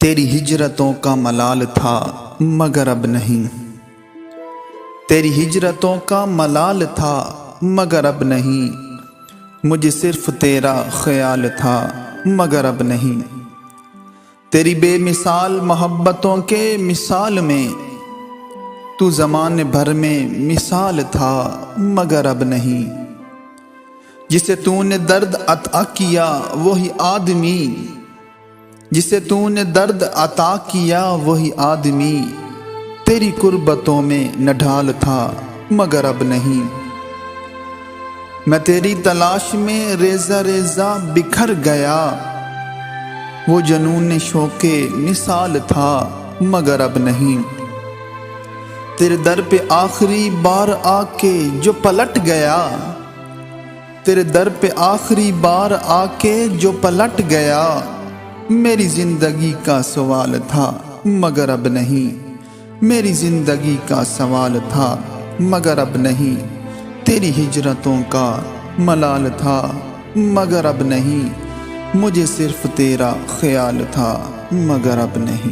تیری ہجرتوں کا ملال تھا مگر اب نہیں، تیری ہجرتوں کا ملال تھا مگر اب نہیں، مجھے صرف تیرا خیال تھا مگر اب نہیں۔ تیری بے مثال محبتوں کے مثال میں تو زمانے بھر میں مثال تھا مگر اب نہیں۔ جسے تو نے درد عطا کیا وہی آدمی، جسے تو نے درد عطا کیا وہی آدمی، تیری قربتوں میں نڈھال تھا مگر اب نہیں۔ میں تیری تلاش میں ریزہ ریزہ بکھر گیا، وہ جنون شوق نثال تھا مگر اب نہیں۔ تیرے در پہ آخری بار آ کے جو پلٹ گیا، تیرے در پہ آخری بار آ کے جو پلٹ گیا، میری زندگی کا سوال تھا مگر اب نہیں، میری زندگی کا سوال تھا مگر اب نہیں۔ تیری ہجرتوں کا ملال تھا مگر اب نہیں، مجھے صرف تیرا خیال تھا مگر اب نہیں۔